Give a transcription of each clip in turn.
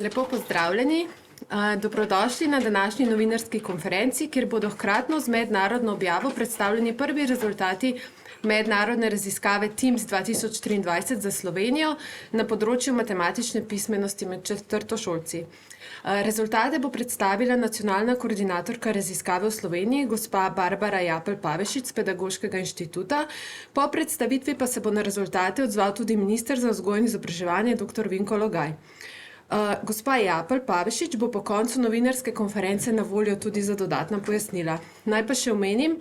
Lepo pozdravljeni. Dobrodošli na današnji novinarski konferenci, kjer bodo hkratno z mednarodno objavo predstavljeni prvi rezultati mednarodne raziskave TIMSS 2023 za Slovenijo na področju matematične pismenosti med četrtošolci. Rezultate bo predstavila nacionalna koordinatorka raziskave v Sloveniji, gospa Barbara Japelj Pavešič z Pedagoškega inštituta. Po predstavitvi pa se bo na rezultate odzval tudi minister za vzgojo in izobraževanje, dr. Vinko Logaj. Gospa Japelj Pavešič bo po koncu novinarske konference na voljo tudi za dodatna pojasnila. Naj pa še omenim,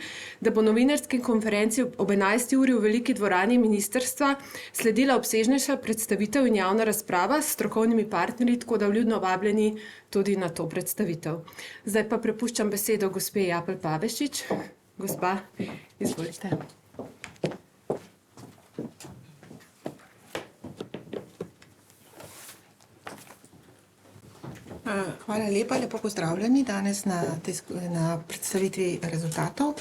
da bo novinarski konferenci ob 11. uri v veliki dvorani ministrstva sledila obsežnejša predstavitev in javna razprava s strokovnimi partnerji, tako da vljudno vabljeni tudi na to predstavitev. Zdaj pa prepuščam besedo gospe Japelj Pavešič. Gospa, izvolite. Hvala lepa, lepo pozdravljeni danes na predstavitvi rezultatov.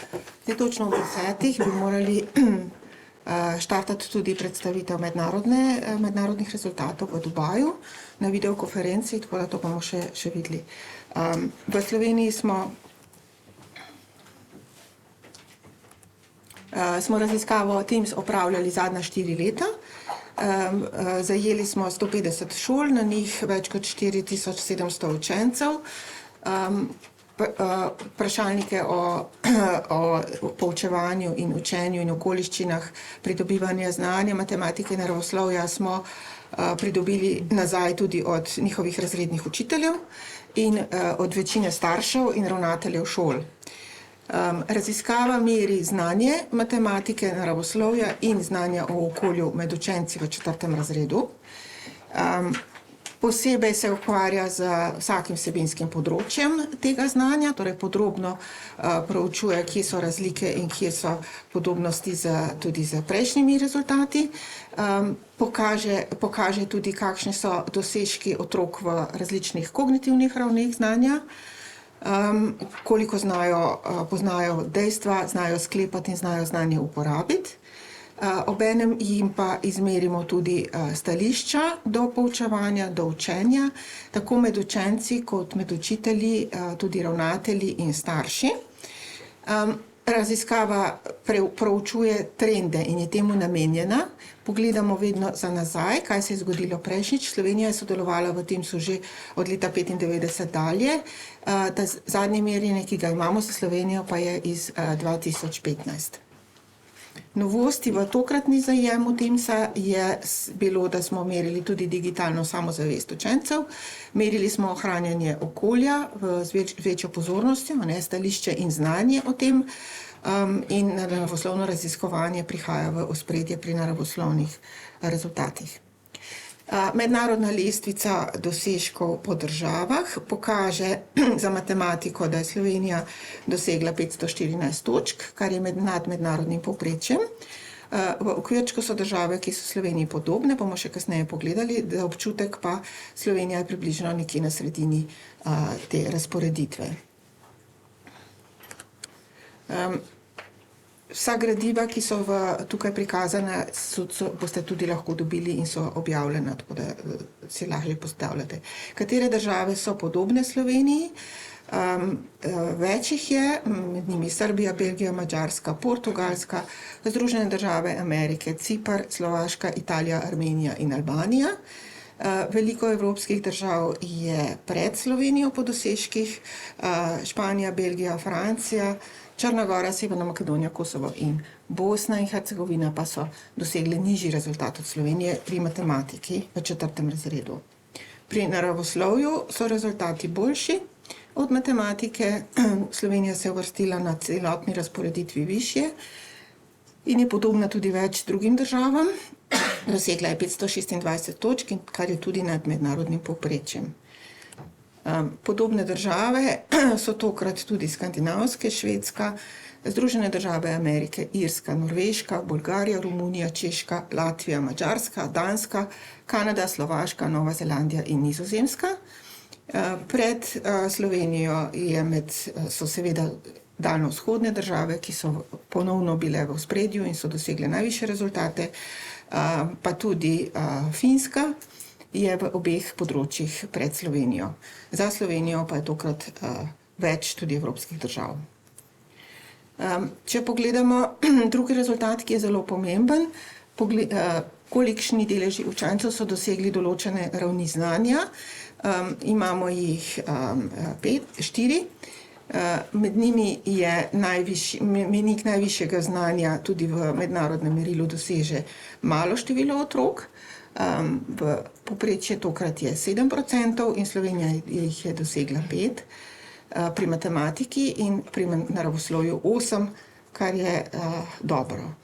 Zdaj točno ob 10. bi morali štartati tudi predstavitev mednarodnih rezultatov v Dubaju na videokonferenci, tako da to bomo še videli. V Sloveniji smo raziskavo TIMSS opravljali zadnja 4 leta. Zajeli smo 150 šol, na njih več kot 4700 učencev. Vprašalnike o poučevanju in učenju in okoliščinah pridobivanja znanja matematike in naravoslovja smo pridobili nazaj tudi od njihovih razrednih učiteljev in od večine staršev in ravnateljev šol. Raziskava meri znanje matematike, naravoslovja in znanja o okolju med učenci v 4. razredu. Posebej se ukvarja z vsakim vsebinskim področjem tega znanja, torej podrobno proučuje, kje so razlike in kje so podobnosti tudi z prejšnjimi rezultati. Pokaže tudi, kakšni so dosežki otrok v različnih kognitivnih ravneh znanja, koliko poznajo dejstva, znajo sklepati in znajo znanje uporabiti. Obenem jim pa izmerimo tudi stališča do poučevanja, do učenja, tako med učenci kot med učitelji, tudi ravnatelji in starši. Raziskava proučuje trende in je temu namenjena. Pogledamo vedno za nazaj, kaj se je zgodilo prejšnjič. Slovenija je sodelovala v TIMSS-u že od leta 1995 dalje. Zadnje merjenje, ki ga imamo za Slovenijo, pa je iz 2015. Novosti v tokratni zajemu TIMSS-a je bilo, da smo merili tudi digitalno samozavest učencev. Merili smo ohranjanje okolja z večjo pozornostjo, stališče in znanje o tem, in naravoslovno raziskovanje prihaja v ospredje pri naravoslovnih rezultatih. Mednarodna lestvica dosežkov po državah pokaže za matematiko, da je Slovenija dosegla 514 točk, kar je nad mednarodnim povprečjem. V okvirčku so države, ki so Sloveniji podobne, bomo še kasneje pogledali, da občutek pa Slovenija je približno nekje na sredini te razporeditve. Vsa gradiva, ki so tukaj prikazana, boste tudi lahko dobili in so objavljena, tako da si lažje postavljate. Katere države so podobne Sloveniji? Več jih je, med njimi Srbija, Belgija, Madžarska, Portugalska, Združene države Amerike, Cipar, Slovaška, Italija, Armenija in Albanija. Veliko evropskih držav je pred Slovenijo po dosežkih, Španija, Belgija, Francija, Črna Gora, Severna Makedonija, Kosovo in Bosna in Hercegovina pa so dosegli nižji rezultat od Slovenije pri matematiki v 4. razredu. Pri naravoslovju so rezultati boljši od matematike. Slovenija se je uvrstila na celotni razporeditvi višje in je podobna tudi več drugim državam. Dosegla je 526 točk, kar je tudi nad mednarodnim povprečjem. Podobne države so tokrat tudi skandinavske, Švedska, Združene države Amerike, Irska, Norveška, Bolgarija, Romunija, Češka, Latvija, Madžarska, Danska, Kanada, Slovaška, Nova Zelandija in Nizozemska. Pred Slovenijo so seveda daljnovzhodne države, ki so ponovno bile v ospredju in so dosegle najvišje rezultate, pa tudi Finska je v obeh področjih pred Slovenijo. Za Slovenijo pa je tokrat več tudi evropskih držav. Če pogledamo drugi rezultat, ki je zelo pomemben, kolikšni deleži učencev so dosegli določene ravni znanja. Imamo jih 4. Med njimi je mejnik najvišjega znanja tudi v mednarodnem merilu doseže malo število otrok. V povprečju tokrat je 7% in Slovenija jih je dosegla 5%. Pri matematiki in pri naravoslovju 8%, kar je dobro.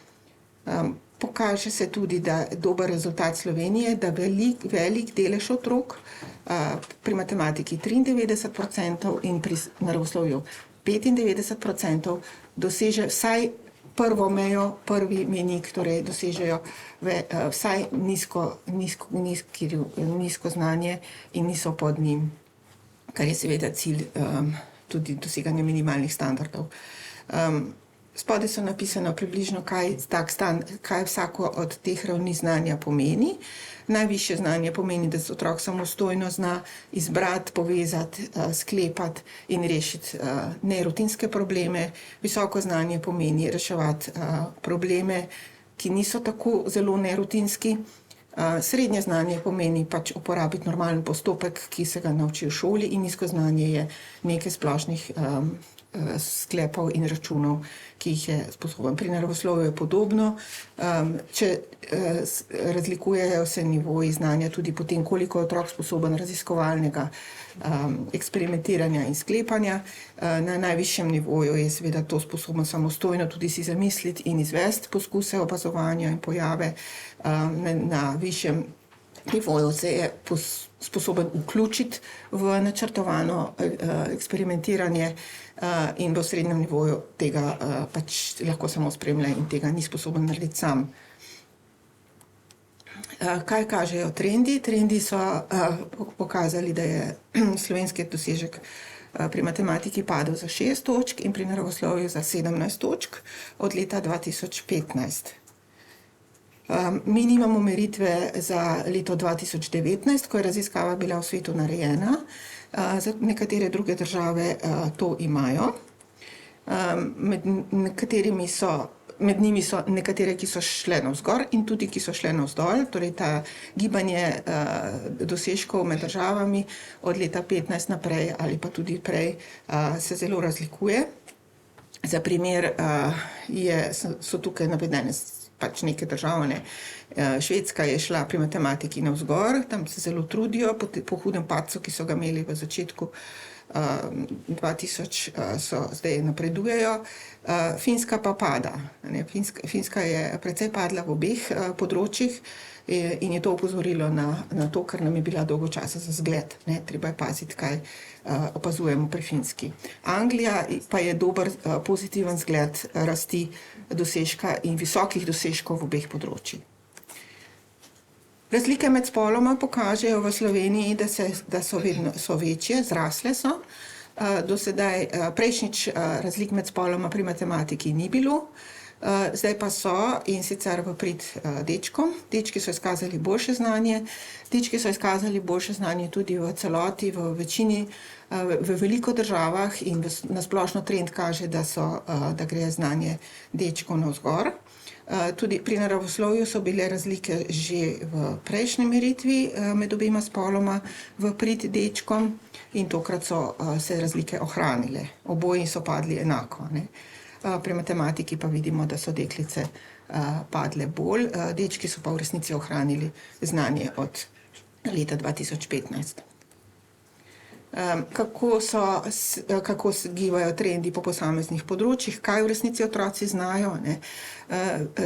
Pokaže se tudi, da je dober rezultat Slovenije, da velik delež otrok, pri matematiki 93% in pri naravoslovju 95% doseže vsaj prvo mejo, prvi mejnik, torej dosežejo vsaj nizko znanje in niso pod njim, kar je seveda cilj tudi doseganja minimalnih standardov. Spodaj so napisano približno, kaj vsako od teh ravni znanja pomeni. Najvišje znanje pomeni, da se otrok samostojno zna izbrati, povezati, sklepati in rešiti nerutinske probleme. Visoko znanje pomeni reševati probleme, ki niso tako zelo nerutinski. Srednje znanje pomeni pač uporabiti normalen postopek, ki se ga nauči v šoli, in nizko znanje je nekaj splošnih sklepov in računov, ki jih je sposoben. Pri naravoslovju je podobno. Razlikujejo se nivoji znanja tudi po tem, koliko je otrok sposoben raziskovalnega eksperimentiranja in sklepanja. Na najvišjem nivoju je seveda to sposoben samostojno tudi si zamisliti in izvesti poskuse opazovanja in pojave. Na višjem nivoju se je sposoben vključiti v načrtovano eksperimentiranje in v srednjem nivoju tega pač lahko samo spremlja in tega ni sposoben narediti sam. Kaj kažejo trendi? Trendi so pokazali, da je slovenski dosežek pri matematiki padel za 6 točk in pri naravoslovju za 17 točk od leta 2015. Mi nimamo meritve za leto 2019, ko je raziskava bila v svetu narejena. Nekatere druge države to imajo. Med njimi so nekatere, ki so šle navzgor in tudi, ki so šle navzdol. Torej, ta gibanje dosežkov med državami od leta 15 naprej ali pa tudi prej se zelo razlikuje. Za primer so tukaj navedene pač neke države. Švedska je šla pri matematiki navzgor, tam se zelo trudijo, po hudem padcu, ki so ga imeli v začetku 2000, so zdaj napredujejo. Finska pa pada. Finska je precej padla v obeh področjih in je to opozorilo na to, kar nam je bila dolgo časa za zgled. Treba je paziti, kaj opazujemo pri Finski. Anglija pa je dober pozitiven zgled rasti dosežka in visokih dosežkov v obeh področjih. Razlike med spoloma pokažejo v Sloveniji, da so večje, zrasle so. Do sedaj prejšnjič razlik med spoloma pri matematiki ni bilo. Zdaj pa so, in sicer v prid dečkom. Dečki so izkazali boljše znanje. Dečki so izkazali boljše znanje tudi v celoti, v večini, v veliko državah in na splošno trend kaže, da gre znanje dečkov navzgor. Tudi pri naravoslovju so bile razlike že v prejšnji meritvi med obema spoloma v prid dečkom in tokrat so se razlike ohranile. Oboji so padli enako. Pri matematiki pa vidimo, da so deklice padle bolj, dečki so pa v resnici ohranili znanje od leta 2015. Kako se gibajo trendi po posameznih področjih, kaj v resnici otroci znajo.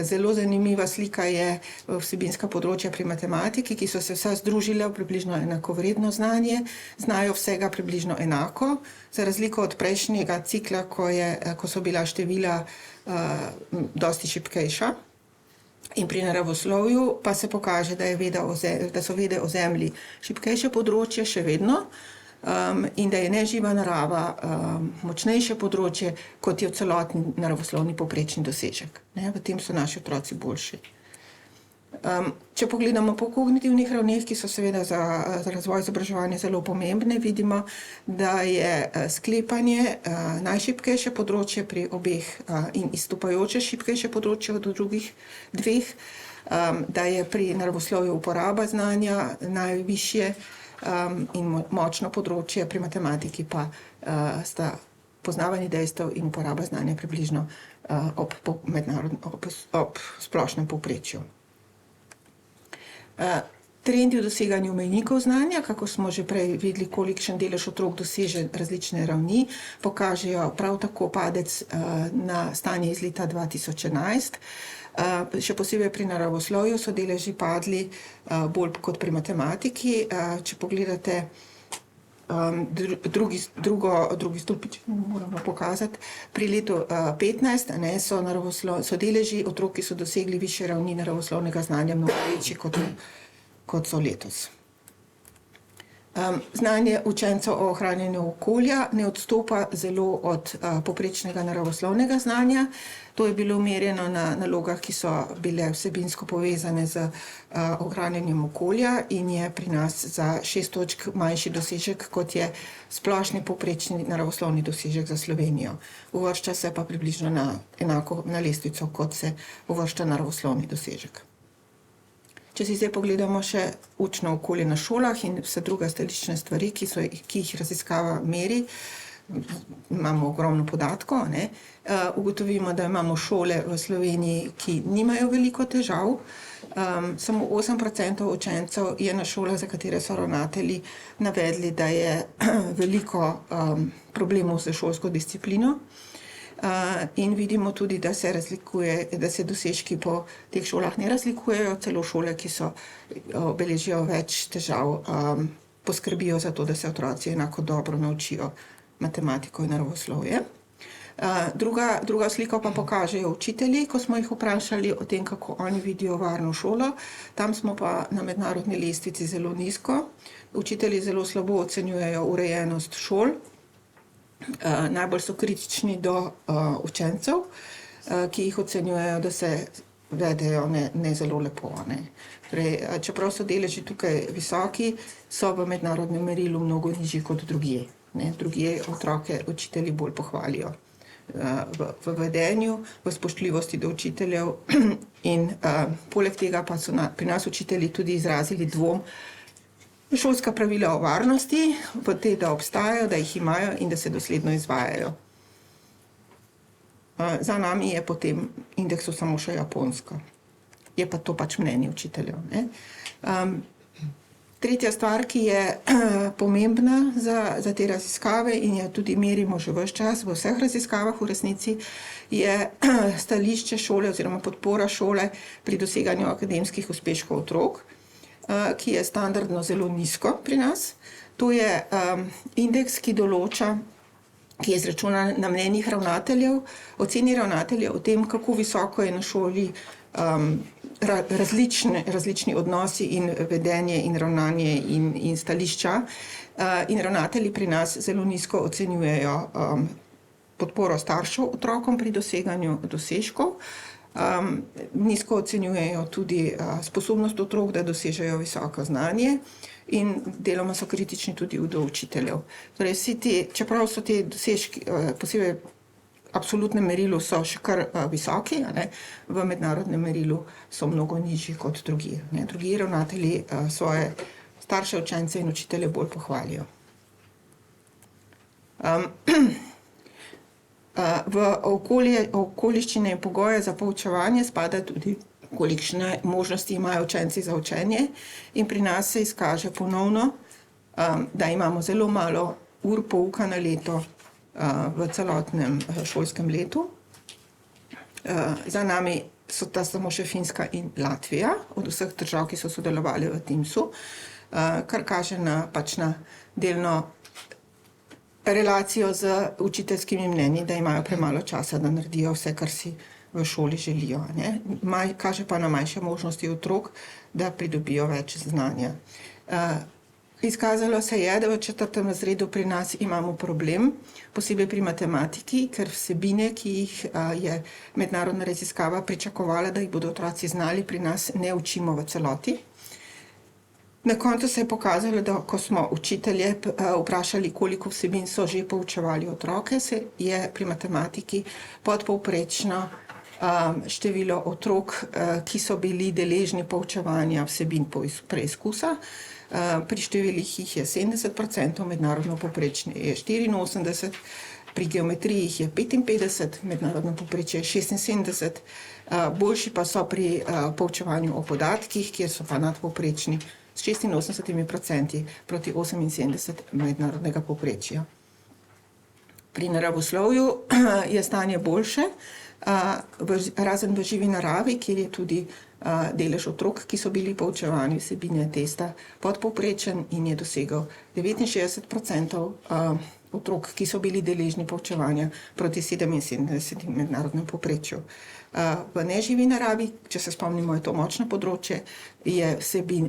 Zelo zanimiva slika je vsebinska področja pri matematiki, ki so se vsa združila v približno enakovredno znanje, znajo vsega približno enako, za razliko od prejšnjega cikla, ko so bila števila dosti šibkejša. In pri naravoslovju pa se pokaže, da so vede o Zemlji šibkejše področje še vedno, in da je neživa narava močnejše področje, kot je celotni naravoslovni povprečni dosežek. V tem so naši otroci boljši. Če pogledamo po kognitivnih ravneh, ki so seveda za razvoj izobraževanja zelo pomembne, vidimo, da je sklepanje najšibkejše področje pri obeh in izstopajoče šibkejše področje od drugih dveh, da je pri naravoslovju uporaba znanja najvišje in močno področje, pri matematiki pa sta poznavanje dejstev in uporaba znanja približno ob splošnem povprečju. Trendi v doseganju mejnikov znanja, kako smo že prej videli, kolikšen delež otrok doseže različne ravni, pokažejo prav tako padec na stanje iz leta 2011. Še posebej pri naravoslovju so deleži padli bolj kot pri matematiki. Če pogledate drugi stolpič, moramo pokazati, pri letu 15 so deleži otrok, ki so dosegli višje ravni naravoslovnega znanja, mnogo večji kot so letos. Znanje učencev o ohranjanju okolja ne odstopa zelo od povprečnega naravoslovnega znanja. To je bilo merjeno na nalogah, ki so bile vsebinsko povezane z ohranjanjem okolja in je pri nas za 6 točk manjši dosežek, kot je splošni povprečni naravoslovni dosežek za Slovenijo. Uvršča se pa približno enako na lestvico, kot se uvršča naravoslovni dosežek. Če si zdaj pogledamo še učno okolje na šolah in vse druge stališčne stvari, ki jih raziskava meri, imamo ogromno podatkov, ugotovimo, da imamo šole v Sloveniji, ki nimajo veliko težav. Samo 8% učencev je na šolah, za katere so ravnatelji navedli, da je veliko problemov s šolsko disciplino. In vidimo tudi, da se dosežki po teh šolah ne razlikujejo, celo šole, ki beležijo več težav, poskrbijo za to, da se otroci enako dobro naučijo matematiko in naravoslovje. Druga slika pa pokažejo učitelji, ko smo jih vprašali o tem, kako oni vidijo varno šolo. Tam smo pa na mednarodni lestvici zelo nizko. Učitelji zelo slabo ocenjujejo urejenost šol. Najbolj so kritični do učencev, ki jih ocenjujejo, da se vedejo ne zelo lepo. Čeprav so deleži tukaj visoki, so v mednarodnem merilu mnogo nižji kot drugje. Drugje otroke učitelji bolj pohvalijo v vedenju, v spoštljivosti do učiteljev in poleg tega pa so pri nas učitelji tudi izrazili dvom, šolska pravila o varnosti, v te, da obstajajo, da jih imajo in da se dosledno izvajajo. Za nami je po tem indeksu samo še Japonska. Je pa to pač mnenje učiteljev. Tretja stvar, ki je pomembna za te raziskave in jo tudi merimo že ves čas v vseh raziskavah v resnici, je stališče šole oziroma podpora šole pri doseganju akademskih uspeškov otrok, ki je standardno zelo nizko pri nas. To je indeks, ki je izračunan na mnenjih ravnateljev, oceni ravnateljev o tem, kako visoko je na šoli različni odnosi in vedenje in ravnanje in stališča. In ravnatelji pri nas zelo nizko ocenjujejo podporo staršev otrokom pri doseganju dosežkov. Nizko ocenjujejo tudi sposobnost otrok, da dosežejo visoko znanje in deloma so kritični tudi do učiteljev. Torej, čeprav so te dosežki, posebej v absolutnem merilu, so še kar visoki, v mednarodnem merilu so mnogo nižji kot drugi. Drugi ravnatelji svoje starše, učence in učitelje bolj pohvalijo. V okoliščine in pogoje za poučevanje spada tudi, kolikšne možnosti imajo učenci za učenje. In pri nas se izkaže ponovno, da imamo zelo malo ur pouka na leto v celotnem šolskem letu. Za nami so ta samo še Finska in Latvija, od vseh držav, ki so sodelovali v Teamsu, kar kaže na delno relacijo z učiteljskimi mnenji, da imajo premalo časa, da naredijo vse, kar si v šoli želijo. Kaže pa na manjše možnosti otrok, da pridobijo več znanja. Izkazalo se je, da v 4. razredu pri nas imamo problem, posebej pri matematiki, ker vsebine, ki jih je mednarodna raziskava pričakovala, da jih bodo otroci znali, pri nas ne učimo v celoti. Na koncu se je pokazalo, da ko smo učitelje vprašali, koliko vsebin so že poučevali otroke, se je pri matematiki podpovprečno število otrok, ki so bili deležni poučevanja vsebin preizkusa. Pri številih jih je 70%, mednarodno povprečje je 84%, pri geometriji jih je 55%, mednarodno povprečje je 76%, boljši pa so pri poučevanju o podatkih, kjer so pa nadpovprečni s 86% proti 78% mednarodnega povprečja. Pri naravoslovju je stanje boljše, razen v živi naravi, kjer je tudi delež otrok, ki so bili poučevani vsebine testa podpovprečen in je dosegel 69% otrok, ki so bili deležni poučevanja proti 77% mednarodnem povprečju. V neživi naravi, če se spomnimo, je to močno področje,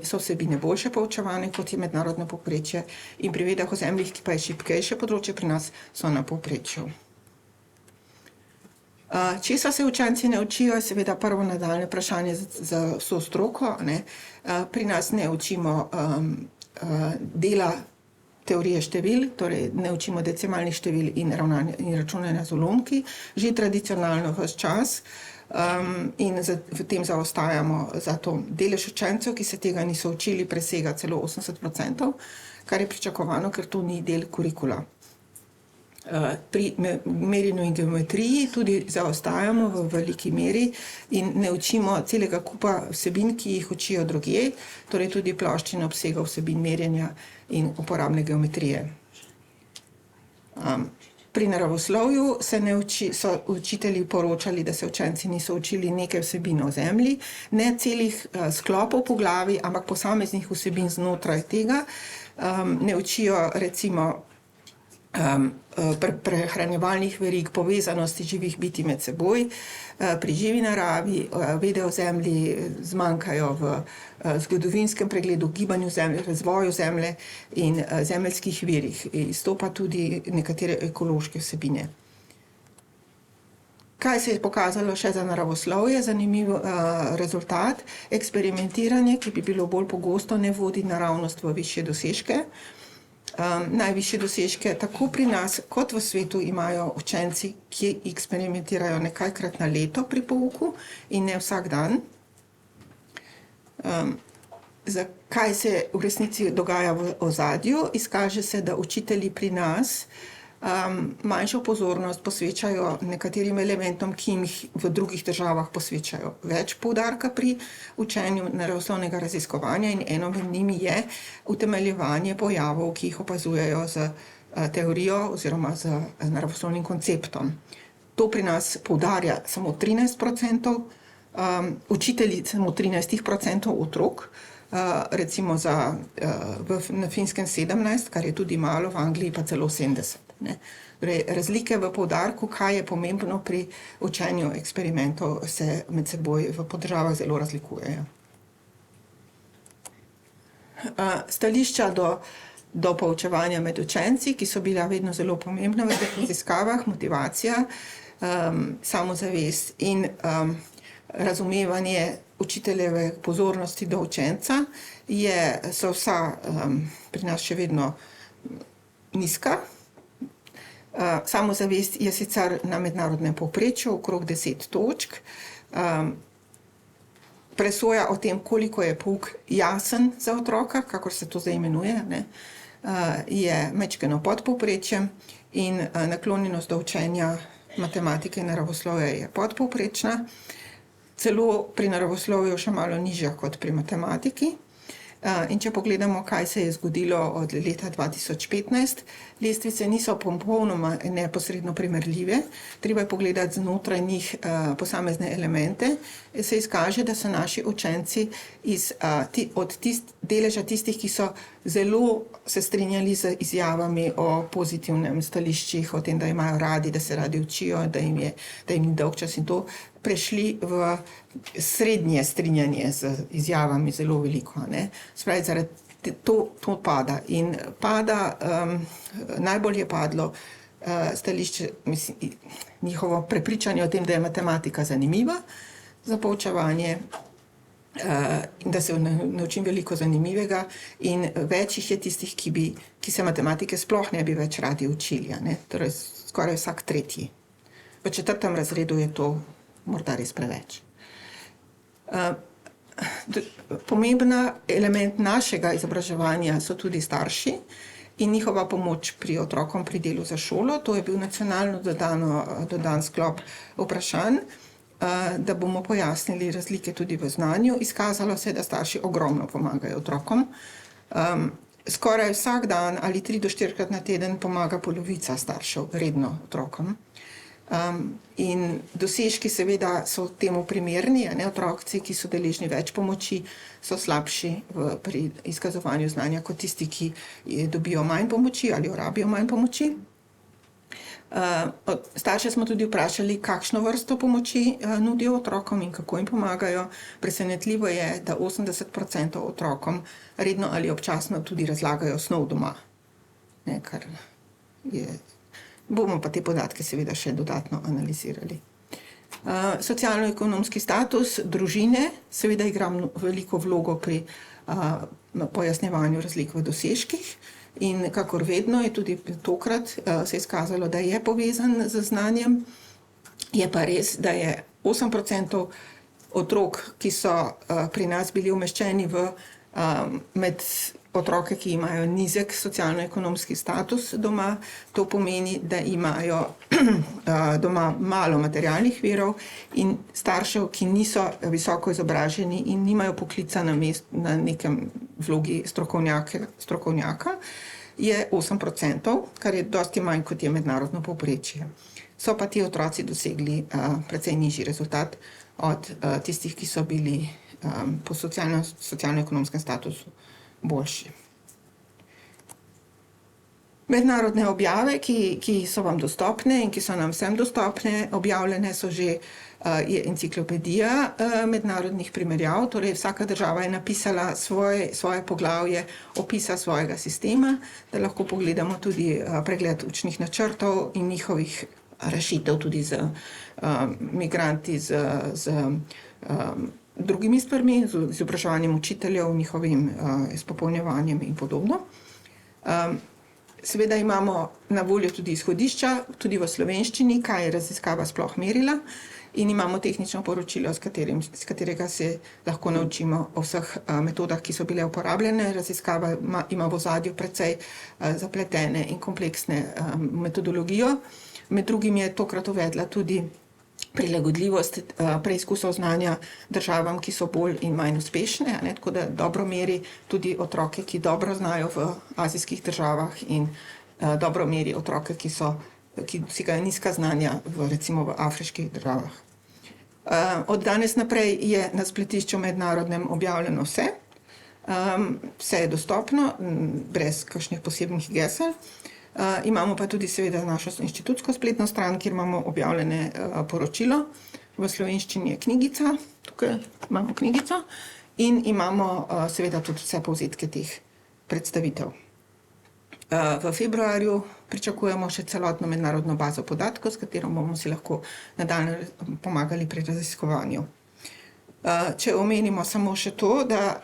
so vsebine boljše poučevane, kot je mednarodno povprečje, in pri vedah o zemljih, ki pa je šibkejše področje pri nas, so na povprečju. Česa se učenci ne učijo, je seveda prvo nadaljnje vprašanje za vso stroko. Pri nas ne učimo dela teorije števil, torej ne učimo decimalnih števil in računanja z ulomki, že tradicionalno ves čas, in v tem zaostajamo. Zato delež učencev, ki se tega niso učili, presega celo 80%, kar je pričakovano, ker to ni del kurikula. Pri merjenju in geometriji tudi zaostajamo v veliki meri in ne učimo celega kupa vsebin, ki jih učijo drugje, torej tudi ploščine obsega vsebin merjenja in uporabne geometrije. Pri naravoslovju so učitelji poročali, da se učenci niso učili nekaj vsebin o zemlji, ne celih sklopov poglavij, ampak posameznih vsebin znotraj tega. Ne učijo recimo prehranjevalnih verig, povezanosti živih bitij med seboj. Pri živi naravi vede o zemlji zmanjkajo v zgodovinskem pregledu, gibanju zemlje, razvoju zemlje in zemeljskih virih. Izstopa tudi nekatere ekološke vsebine. Kaj se je pokazalo še za naravoslovje? Zanimiv rezultat. Eksperimentiranje, ki bi bilo bolj pogosto, ne vodi naravnost v višje dosežke. Najvišje dosežke tako pri nas kot v svetu imajo učenci, ki eksperimentirajo nekajkrat na leto pri pouku in ne vsak dan. Kaj se v resnici dogaja v ozadju? Izkaže se, da učitelji pri nas manjšo pozornost posvečajo nekaterim elementom, ki jim v drugih državah posvečajo več poudarka pri učenju naravoslovnega raziskovanja, in eno med njimi je utemeljevanje pojavov, ki jih opazujejo z teorijo oziroma z naravoslovnim konceptom. To pri nas poudarja samo 13%, učitelji samo 13% otrok, recimo na Finskem 17%, kar je tudi malo, v Angliji pa celo 70%. Torej, razlike v poudarku, kaj je pomembno pri učenju eksperimentov, se med seboj v državah zelo razlikujejo. Stališča do poučevanja med učenci, ki so bila vedno zelo pomembna v teh raziskavah, motivacija, samozavest in razumevanje učiteljeve pozornosti do učenca, so vsa pri nas še vedno nizka. Samozavest je sicer na mednarodnem povprečju okrog 10 točk. Presoja o tem, koliko je pouk jasen za otroka, kakor se to zdaj imenuje, je majčkeno pod povprečjem, in naklonjenost do učenja matematike in naravoslovja je podpovprečna. Celo pri naravoslovju še malo nižja kot pri matematiki. In če pogledamo, kaj se je zgodilo od leta 2015, lestvice niso popolnoma neposredno primerljive. Treba je pogledati znotraj njih posamezne elemente. Se izkaže, da so naši učenci od deleža tistih, ki so zelo se strinjali z izjavami o pozitivnem stališčih, o tem, da imajo radi, da se radi učijo, da jim ni dolgčas in to, prešli v srednje strinjanje z izjavami zelo veliko. Spravi, zaradi To pada in pada, najbolj je padlo stališče, njihovo prepričanje o tem, da je matematika zanimiva za poučevanje in da se naučim veliko zanimivega in več jih je tistih, ki se matematike sploh ne bi več radi učili, ne? Torej skoraj vsak tretji. V 4. razredu je to morda res preveč. Pomembna element našega izobraževanja so tudi starši in njihova pomoč pri otrokom pri delu za šolo. To je bil nacionalno dodan sklop vprašanj, da bomo pojasnili razlike tudi v znanju. Izkazalo se je, da starši ogromno pomagajo otrokom. Skoraj vsak dan ali 3 do 4krat na teden pomaga polovica staršev redno otrokom. In dosežki seveda so temu primerni, ne? Otroci, ki so deležni več pomoči, so slabši pri izkazovanju znanja kot tisti, ki dobijo manj pomoči ali rabijo manj pomoči. Starše smo tudi vprašali, kakšno vrsto pomoči nudijo otrokom in kako jim pomagajo. Presenetljivo je, da 80% otrokom redno ali občasno tudi razlagajo snov doma. Ne, kar je... Bomo pa te podatke seveda še dodatno analizirali. Socialno-ekonomski status družine seveda igra veliko vlogo pri pojasnjevanju razlik v dosežkih. In kakor vedno je tudi tokrat se izkazalo, da je povezan z znanjem. Je pa res, da je 8% otrok, ki so pri nas bili umeščeni med otroke, ki imajo nizek socialno-ekonomski status doma. To pomeni, da imajo doma malo materialnih virov in staršev, ki niso visoko izobraženi in nimajo poklica na nekem vlogi strokovnjaka, je 8%, kar je dosti manj, kot je mednarodno povprečje. So pa ti otroci dosegli precej nižji rezultat od tistih, ki so bili po socialno-ekonomskem statusu boljši. Mednarodne objave, ki so vam dostopne in ki so nam vsem dostopne, objavljene so že je enciklopedija mednarodnih primerjav, torej vsaka država je napisala svoje poglavje opisa svojega sistema, da lahko pogledamo tudi pregled učnih načrtov in njihovih rešitev tudi z migranti, z drugimi stvarmi, z izobraževanjem učiteljev, njihovim izpopolnjevanjem in podobno. Seveda imamo na voljo tudi izhodišča, tudi v slovenščini, kaj je raziskava sploh merila, in imamo tehnično poročilo, s katerega se lahko naučimo o vseh metodah, ki so bile uporabljene. Raziskava ima v ozadju precej zapletene in kompleksne metodologijo. Med drugim je tokrat uvedla tudi prilagodljivost preizkusov znanja državam, ki so bolj in manj uspešne, ne, tako da dobro meri tudi otroke, ki dobro znajo v azijskih državah in dobro meri otroke, ki dosegajo nizka znanja recimo v afriških državah. Od danes naprej je na spletišču mednarodnem objavljeno vse. Vse je dostopno, brez kakšnih posebnih gesel. Imamo pa tudi seveda našo inštitutsko spletno stran, kjer imamo objavljene poročilo. V slovenščini je knjigica, tukaj imamo knjigico in imamo seveda tudi vse povzetke teh predstavitev. V februarju pričakujemo še celotno mednarodno bazo podatkov, s katero bomo si lahko nadaljnje pomagali pri raziskovanju. Če omenimo samo še to, da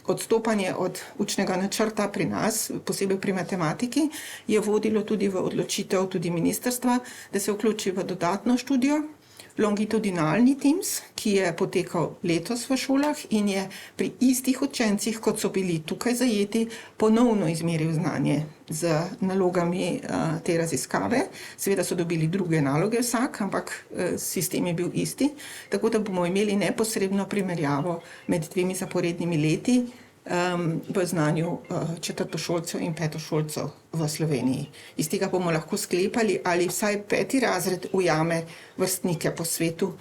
odstopanje od učnega načrta pri nas, posebej pri matematiki, je vodilo tudi v odločitev tudi ministrstva, da se vključi v dodatno študijo, longitudinalni TIMSS, ki je potekal letos v šolah in je pri istih učencih, kot so bili tukaj zajeti, ponovno izmeril znanje z nalogami te raziskave. Seveda so dobili druge naloge vsak, ampak sistem je bil isti, tako da bomo imeli neposredno primerjavo med 2 zaporednimi leti v znanju četrtošolcev in petošolcev v Sloveniji. Iz tega bomo lahko sklepali, ali vsaj 5. razred ujame vrstnike po svetu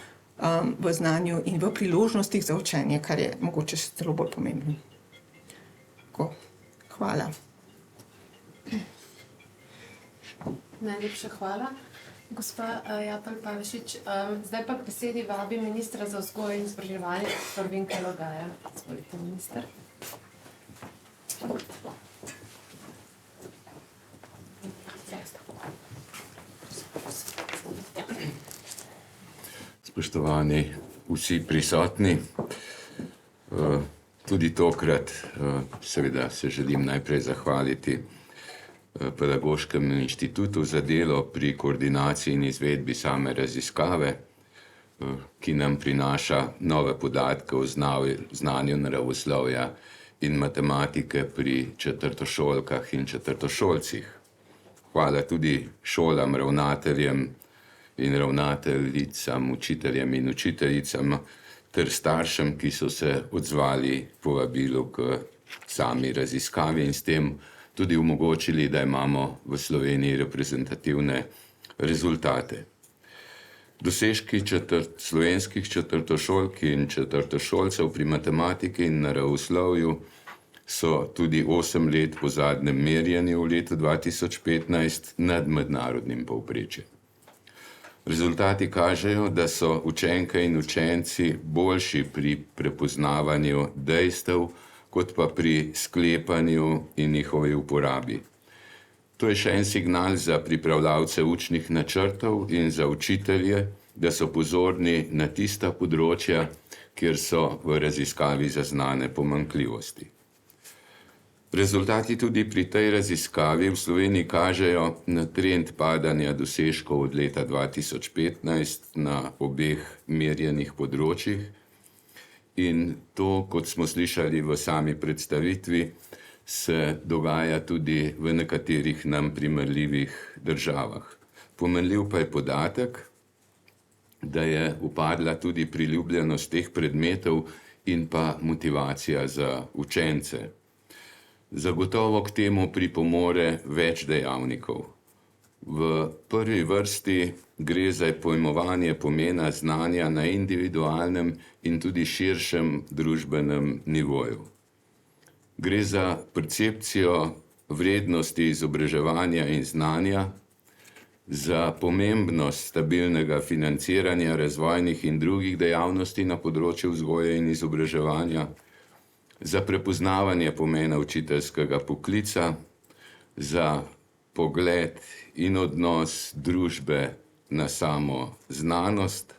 v znanju in v priložnostih za učenje, kar je mogoče še celo bolj pomembno. Tako, hvala. Najlepša hvala. Gospa Japelj Pavišič, zdaj pa k besedi vabim ministra za vzgojo in izobraževanje, dr. Vinka Logaja. Izvolite, minister. Spoštovani vsi prisotni, tudi tokrat seveda se želim najprej zahvaliti Pedagoškemu inštitutu za delo pri koordinaciji in izvedbi same raziskave, ki nam prinaša nove podatke o znanju naravoslovja in matematike pri četrtošolkah in četrtošolcih. Hvala tudi šolam, ravnateljem in ravnateljicam, učiteljem in učiteljicam ter staršem, ki so se odzvali povabilu k sami raziskavi in s tem tudi omogočili, da imamo v Sloveniji reprezentativne rezultate. Dosežki slovenskih četrtošolk in četrtošolcev pri matematiki in naravoslovju so tudi 8 let po zadnjem merjenju v letu 2015 nad mednarodnim povprečjem. Rezultati kažejo, da so učenke in učenci boljši pri prepoznavanju dejstev, kot pa pri sklepanju in njihovi uporabi. To je še en signal za pripravljavce učnih načrtov in za učitelje, da so pozorni na tista področja, kjer so v raziskavi zaznane pomanjkljivosti. Rezultati tudi pri tej raziskavi v Sloveniji kažejo na trend padanja dosežkov od leta 2015 na obeh merjenih področjih in to, kot smo slišali v sami predstavitvi, se dogaja tudi v nekaterih nam primerljivih državah. Pomenljiv pa je podatek, da je upadla tudi priljubljenost teh predmetov in pa motivacija za učence. Zagotovo k temu pripomore več dejavnikov. V prvi vrsti gre za pojmovanje pomena znanja na individualnem in tudi širšem družbenem nivoju. Gre za percepcijo vrednosti izobraževanja in znanja, za pomembnost stabilnega financiranja razvojnih in drugih dejavnosti na področju vzgoje in izobraževanja, za prepoznavanje pomena učiteljskega poklica, za pogled in odnos družbe na samo znanost,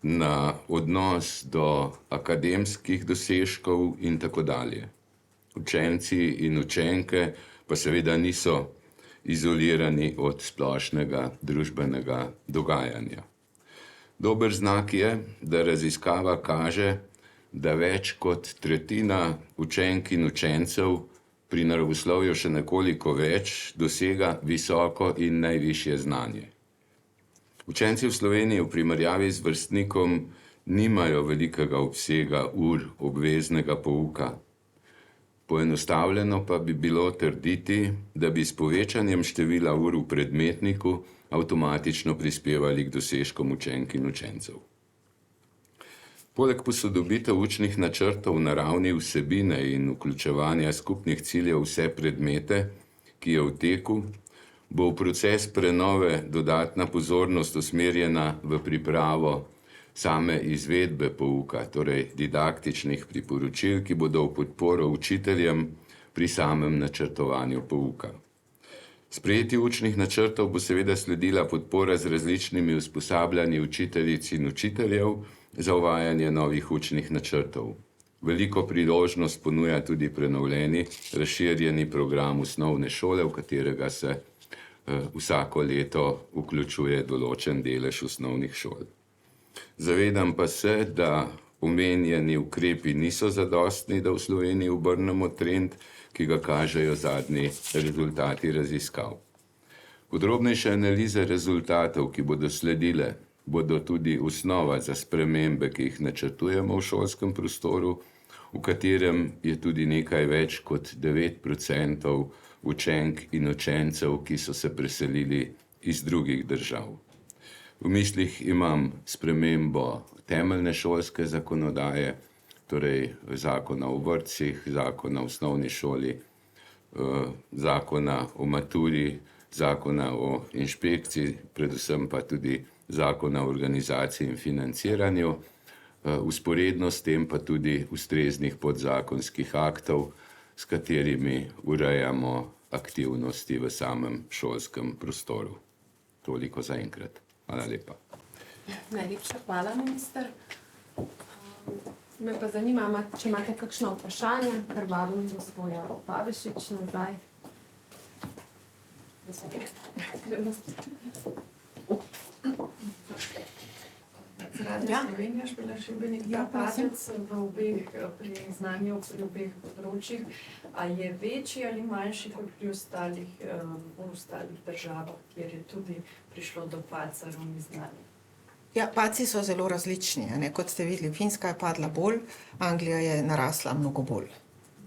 na odnos do akademskih dosežkov in tako dalje. Učenci in učenke pa seveda niso izolirani od splošnega družbenega dogajanja. Dober znak je, da raziskava kaže, da več kot tretjina učenk in učencev pri naravoslovju še nekoliko več dosega visoko in najvišje znanje. Učenci v Sloveniji v primerjavi z vrstnikom nimajo velikega obsega ur obveznega pouka. Poenostavljeno pa bi bilo trditi, da bi s povečanjem števila ur v predmetniku avtomatično prispevali k dosežkom učenk in učencev. Poleg posodobitev učnih načrtov na ravni vsebine in vključevanja skupnih ciljev vse predmete, ki je v teku, bo v proces prenove dodatna pozornost usmerjena v pripravo same izvedbe pouka, torej didaktičnih priporočil, ki bodo v podporo učiteljem pri samem načrtovanju pouka. Sprejeti učnih načrtov bo seveda sledila podpora z različnimi usposabljanji učiteljic in učiteljev za uvajanje novih učnih načrtov. Veliko priložnost ponuja tudi prenovljeni, razširjeni program osnovne šole, v katerega se vsako leto vključuje določen delež osnovnih šol. Zavedam pa se, da omenjeni ukrepi niso zadostni, da v Sloveniji obrnemo trend, ki ga kažejo zadnji rezultati raziskav. Podrobnejše analize rezultatov, ki bodo sledile, bodo tudi osnova za spremembe, ki jih načrtujemo v šolskem prostoru, v katerem je tudi nekaj več kot 9% učenk in učencev, ki so se preselili iz drugih držav. V mislih imam spremembo temeljne šolske zakonodaje, torej zakona o vrtcih, zakona o osnovni šoli, zakona o maturi, zakona o inšpekciji, predvsem pa tudi zakona o organizaciji in financiranju, vzporedno s tem pa tudi ustreznih podzakonskih aktov, s katerimi urejamo aktivnosti v samem šolskem prostoru. Toliko za enkrat. Hvala lepa. Najlepša hvala, minister. Me pa zanima, če imate kakšno vprašanje, ker vabim gospoda Pavešič nazaj. Radio Slovenija, Špela Benedikta Patec v obeh, pri znanju pri obeh področjih. A je večji ali manjši kot pri ostalih državah, kjer je tudi prišlo do padca ravni znanja? Ja, padci so zelo različni. Ne? Kot ste videli, Finska je padla bolj, Anglija je narasla mnogo bolj.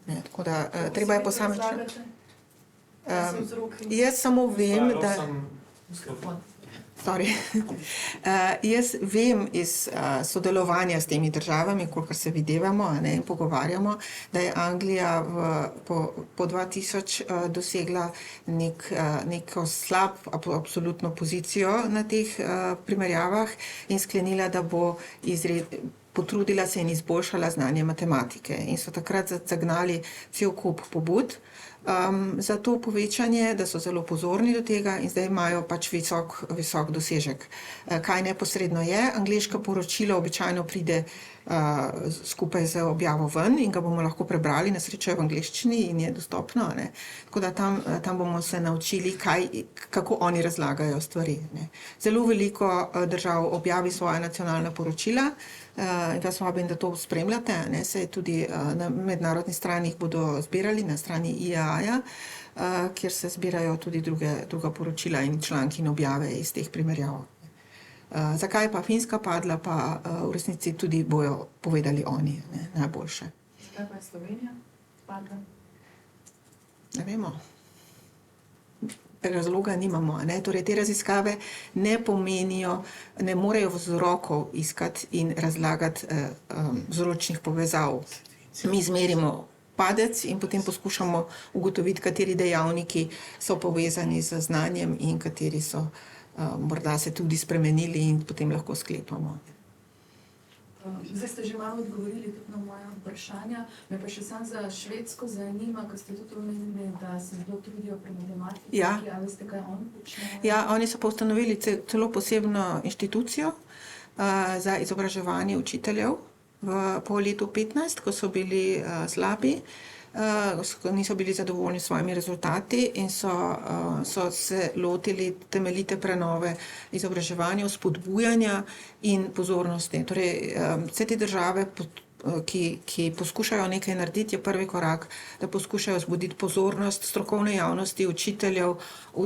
Ne? Tako da treba je posamično. Jaz samo vem, da... Jaz vem iz sodelovanja s temi državami, kolikor se videvamo in pogovarjamo, da je Anglija po 2000 dosegla neko slab absolutno pozicijo na teh primerjavah in sklenila, da bo potrudila se in izboljšala znanje matematike. In so takrat zagnali cel kup pobud za to povečanje, da so zelo pozorni do tega in zdaj imajo pač visok dosežek. Kaj neposredno je? Angleško poročilo običajno pride skupaj z objavo ven in ga bomo lahko prebrali, na srečo je v angleščini in je dostopno. Ne? Tako da tam bomo se naučili, kako oni razlagajo stvari. Ne? Zelo veliko držav objavi svoja nacionalna poročila in vas vabim, da to spremljate. Ne? Se tudi na mednarodni strani jih bodo zbirali, na strani IAA, kjer se zbirajo tudi druga poročila in članki in objave iz teh primerjav. Zakaj pa Finska padla, pa v resnici tudi bojo povedali oni, ne, najboljše. Zakaj pa je Slovenija padla? Ne vemo. Razloga nimamo. Ne? Torej, te raziskave ne pomenijo, ne morejo vzrokov iskati in razlagati vzročnih povezav. Mi izmerimo padec in potem poskušamo ugotoviti, kateri dejavniki so povezani z znanjem in kateri so morda se tudi spremenili in potem lahko sklepamo. Zdaj ste že malo odgovorili tudi na moja vprašanja. Me pa še sam za Švedsko zanima, ker ste tudi omenili, da se zelo trudijo pri matematiki. Ja. A veste, kaj oni počnejo? Ja, oni so pa ustanovili celo posebno inštitucijo za izobraževanje učiteljev po letu 15, ko so bili slabi, niso bili zadovoljni s svojimi rezultati in so se lotili temeljite prenove izobraževanja, spodbujanja in pozornosti. Torej, vse te države, ki poskušajo nekaj narediti, je prvi korak, da poskušajo zbuditi pozornost strokovne javnosti, učiteljev,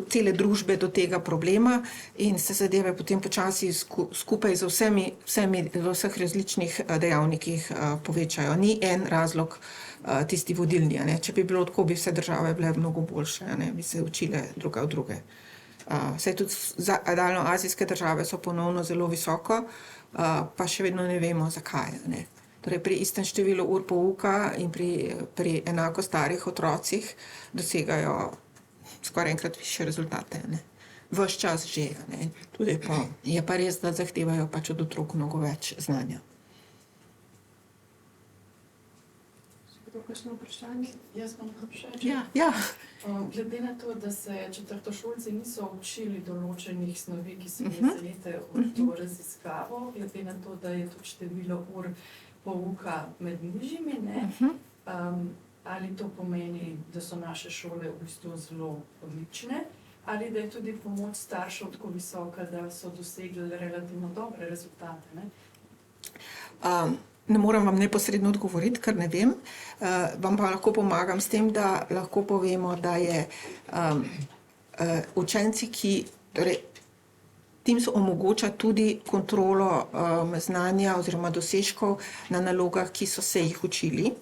cele družbe do tega problema in se zadeve potem počasi skupaj z vseh različnih dejavnikih povečajo. Ni en razlog tisti vodilni. Ne? Če bi bilo tako, bi vse države bile mnogo boljše, ne? Bi se učile druga od druge. Saj tudi daljnoazijske države so ponovno zelo visoko, pa še vedno ne vemo, zakaj. Ne? Torej, pri istem številu ur pouka in pri enako starih otrocih dosegajo skoraj enkrat više rezultate. Ne? Ves čas že. Ne? Tudi je pa res, da zahtevajo pač od otrok mnogo več znanja. Kakšno vprašanje? Jaz imam vprašanje. Ja. Glede na to, da se četrtošolci niso učili določenih snovi, ki se zajete v to raziskavo, glede na to, da je tudi število ur pouka med nižjimi, ali to pomeni, da so naše šole v bistvu zelo odlične, ali da je tudi pomoč staršev tako visoka, da so dosegli relativno dobre rezultate? Ne? Ne moram vam neposredno odgovoriti, ker ne vem. Vam pa lahko pomagam s tem, da lahko povemo, da je učenci, torej tim se omogoča tudi kontrolo znanja oziroma dosežkov na nalogah, ki so se jih učili.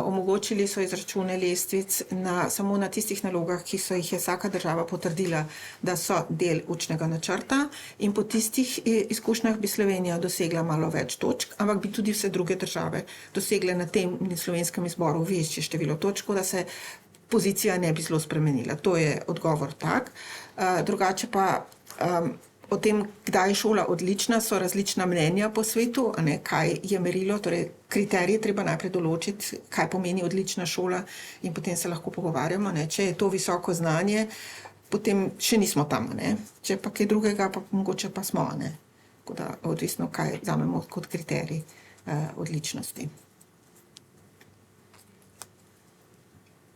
Omogočili so izračune lestvic samo na tistih nalogah, ki so jih je vsaka država potrdila, da so del učnega načrta in po tistih izkušnjah bi Slovenija dosegla malo več točk, ampak bi tudi vse druge države dosegle na tem slovenskem izboru večje število točk, da se pozicija ne bi zelo spremenila. To je odgovor tak. Drugače pa O tem, kdaj je šola odlična, so različna mnenja po svetu, a ne, kaj je merilo, torej kriterije treba najprej določiti, kaj pomeni odlična šola in potem se lahko pogovarjamo, ne. Če je to visoko znanje, potem še nismo tam, ne. Če pa kaj drugega, pa mogoče pa smo, ne. Tako da odvisno, kaj vzamemo kot kriterij odličnosti.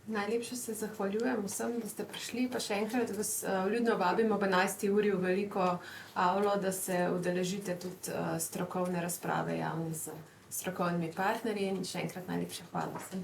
Najlepše se zahvaljujem vsem, da ste prišli, pa še enkrat vas vljudno vabimo ob 11. uri v veliko avlo, da se udeležite tudi strokovne razprave javne z strokovnimi partnerji in še enkrat najlepša hvala vsem.